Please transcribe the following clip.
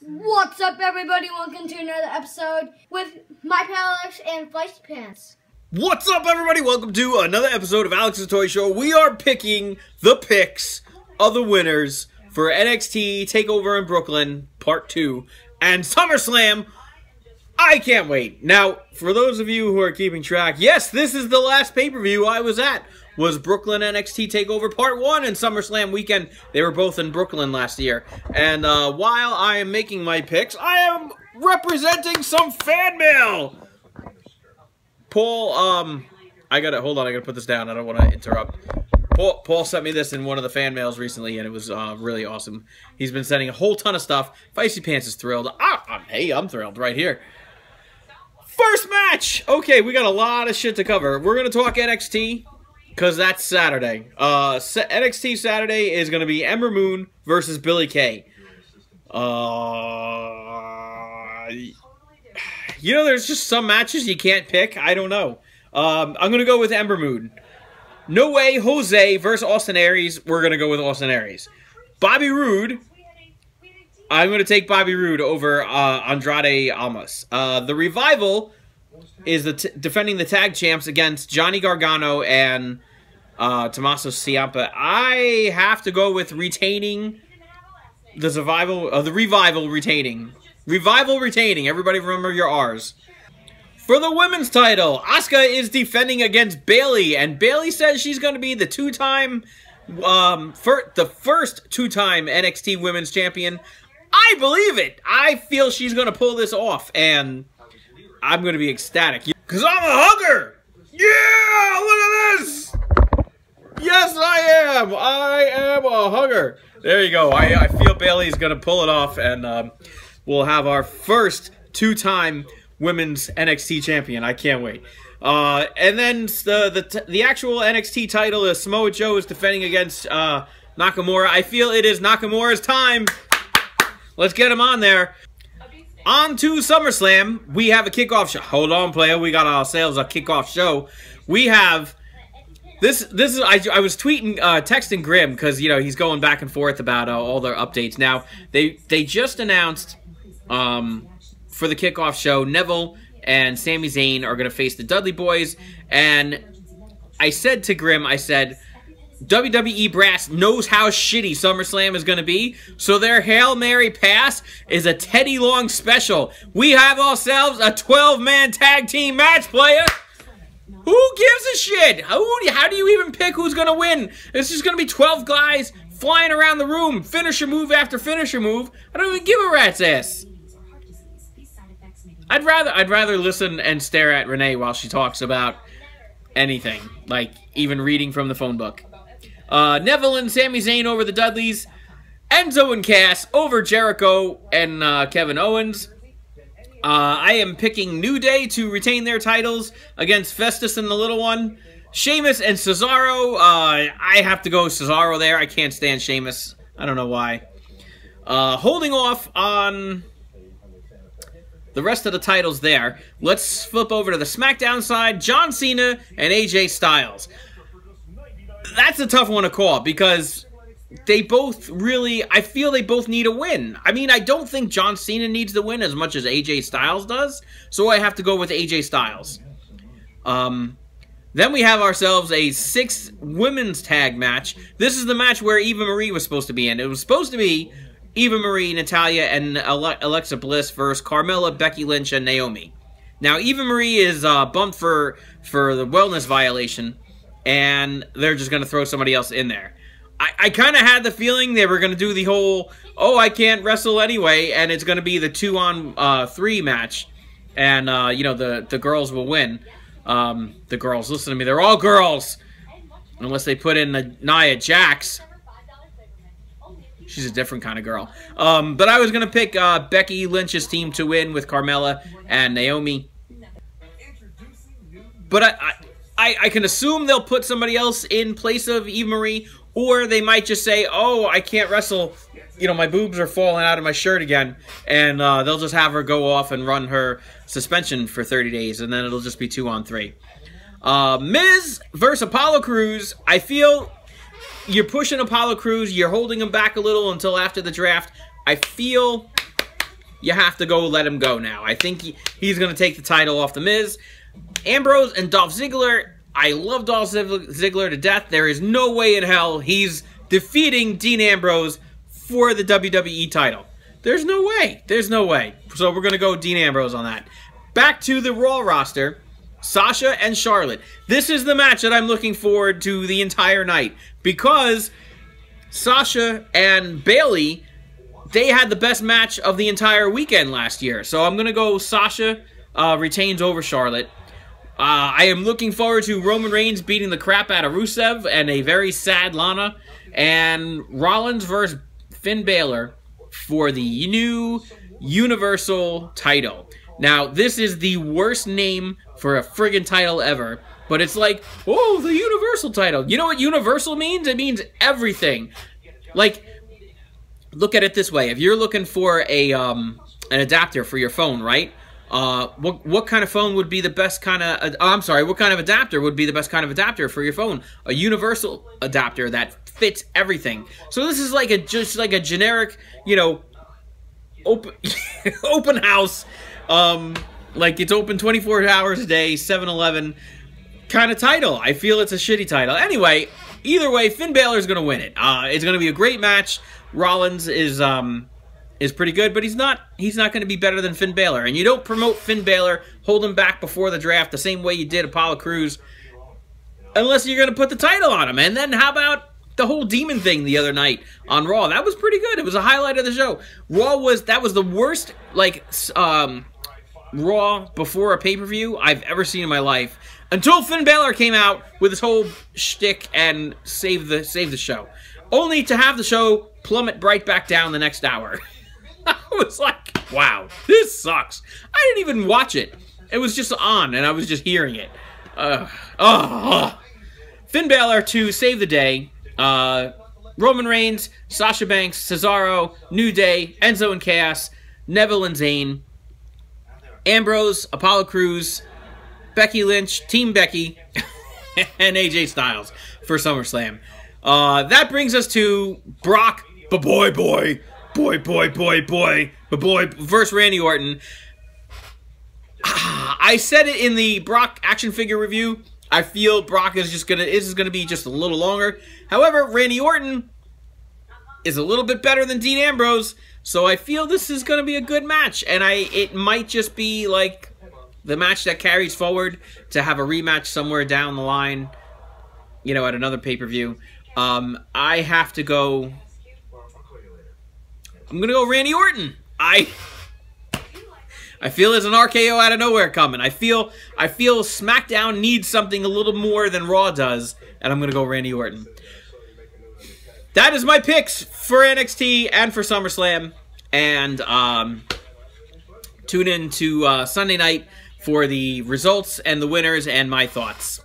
What's up, everybody? Welcome to another episode with my pal Alex and Feisty Pants. What's up, everybody? Welcome to another episode of Alex's Toy Show. We are picking the picks of the winners for NXT Takeover in Brooklyn, Part 2, and SummerSlam. I can't wait. Now, for those of you who are keeping track, yes, this is the last pay-per-view I was at. Was Brooklyn NXT Takeover Part 1 and SummerSlam weekend. They were both in Brooklyn last year. And while I am making my picks, I am representing some fan mail. Paul, I gotta put this down. I don't want to interrupt. Paul sent me this in one of the fan mails recently, and it was really awesome. He's been sending a whole ton of stuff. Feisty Pants is thrilled. Hey, I'm thrilled right here. First match! Okay, we got a lot of shit to cover. We're gonna talk NXT. Because that's Saturday. NXT Saturday is going to be Ember Moon versus Billie Kay. You know, there's just some matches you can't pick. I don't know. I'm going to go with Ember Moon. No Way Jose versus Austin Aries. We're going to go with Austin Aries. Bobby Roode. I'm going to take Bobby Roode over Andrade Almas. The Revival is defending the tag champs against Johnny Gargano and Tommaso Ciampa. I have to go with retaining the Revival retaining. Revival retaining. Everybody remember your R's. For the women's title, Asuka is defending against Bayley, and Bayley says she's going to be the first two-time NXT Women's Champion. I believe it. I feel she's going to pull this off, and I'm going to be ecstatic. Because I'm a hugger! Yeah! Look at this! Yes, I am! I am a hugger! There you go. I feel Bayley's going to pull it off, and we'll have our first two-time women's NXT champion. I can't wait. And then the actual NXT title is Samoa Joe is defending against Nakamura. I feel it is Nakamura's time. Let's get him on there. On to SummerSlam, we have a kickoff show. Hold on, player. We got ourselves a kickoff show. We have this is I was tweeting, texting Grim because you know he's going back and forth about all their updates. Now they just announced for the kickoff show, Neville and Sami Zayn are going to face the Dudley Boys, and I said to Grim, I said, WWE Brass knows how shitty SummerSlam is going to be, so their Hail Mary pass is a Teddy Long special. We have ourselves a 12-man tag team match, player. Who gives a shit? How do you even pick who's going to win? It's just going to be 12 guys flying around the room, finisher move after finisher move. I don't even give a rat's ass. I'd rather listen and stare at Renee while she talks about anything, like even reading from the phone book. Neville and Sami Zayn over the Dudleys. Enzo and Cass over Jericho and Kevin Owens. I am picking New Day to retain their titles against Festus and the Little One. Sheamus and Cesaro. I have to go with Cesaro there. I can't stand Sheamus. I don't know why. Holding off on the rest of the titles there. Let's flip over to the SmackDown side. John Cena and AJ Styles. That's a tough one to call because they both really, I feel they both need a win. I mean, I don't think John Cena needs the win as much as AJ Styles does, so I have to go with AJ Styles. Then we have ourselves a 6 women's tag match. This is the match where Eva Marie was supposed to be in. It was supposed to be Eva Marie, Natalya, and Alexa Bliss versus Carmella, Becky Lynch, and Naomi. Now, Eva Marie is bumped for the wellness violation, and they're just going to throw somebody else in there. I kind of had the feeling they were going to do the whole, oh, I can't wrestle anyway, and it's going to be the 2-on-3 match, and, you know, the girls will win. The girls, listen to me, they're all girls, unless they put in Nia Jax. She's a different kind of girl. But I was going to pick Becky Lynch's team to win with Carmella and Naomi. But I can assume they'll put somebody else in place of Eva Marie, or they might just say, oh, I can't wrestle. You know, my boobs are falling out of my shirt again. And they'll just have her go off and run her suspension for 30 days, and then it'll just be 2-on-3. Miz versus Apollo Crews. I feel you're pushing Apollo Crews. You're holding him back a little until after the draft. I feel you have to go let him go now. I think he's going to take the title off The Miz. Ambrose and Dolph Ziggler, I love Dolph Ziggler to death. There is no way in hell he's defeating Dean Ambrose for the WWE title. There's no way. There's no way. So we're going to go Dean Ambrose on that. Back to the Raw roster, Sasha and Charlotte. This is the match that I'm looking forward to the entire night because Sasha and Bayley, they had the best match of the entire weekend last year. So I'm going to go Sasha retains over Charlotte. I am looking forward to Roman Reigns beating the crap out of Rusev and a very sad Lana. And Rollins versus Finn Balor for the new Universal title. Now, this is the worst name for a friggin' title ever. But it's like, oh, the Universal title. You know what Universal means? It means everything. Like, look at it this way. If you're looking for a an adapter for your phone, right? What kind of phone would be the best kind of... I'm sorry, what kind of adapter would be the best kind of adapter for your phone? A universal adapter that fits everything. So this is like just like a generic, you know, open house, like it's open 24 hours a day, 7-Eleven kind of title. I feel it's a shitty title. Anyway, either way, Finn Balor is going to win it. It's going to be a great match. Rollins is pretty good, but he's not going to be better than Finn Balor. And you don't promote Finn Balor, hold him back before the draft the same way you did Apollo Crews, unless you're going to put the title on him. And then how about the whole demon thing the other night on Raw? That was pretty good. It was a highlight of the show. That was the worst, like, Raw before a pay-per-view I've ever seen in my life. Until Finn Balor came out with his whole shtick and saved the show. Only to have the show plummet right back down the next hour. I was like, wow, this sucks. I didn't even watch it. It was just on, and I was just hearing it. Finn Balor to save the day. Roman Reigns, Sasha Banks, Cesaro, New Day, Enzo and Chaos, Neville and Zayn, Ambrose, Apollo Crews, Becky Lynch, Team Becky, and AJ Styles for SummerSlam. That brings us to Brock, boy, versus Randy Orton. I said it in the Brock action figure review. I feel Brock is gonna be just a little longer. However, Randy Orton is a little bit better than Dean Ambrose, so I feel this is gonna be a good match. And it might just be like the match that carries forward to have a rematch somewhere down the line, you know, at another pay-per-view. I have to go... I'm going to go Randy Orton. I feel there's an RKO out of nowhere coming. I feel SmackDown needs something a little more than Raw does, and I'm going to go Randy Orton. That is my picks for NXT and for SummerSlam. And tune in to Sunday night for the results and the winners and my thoughts.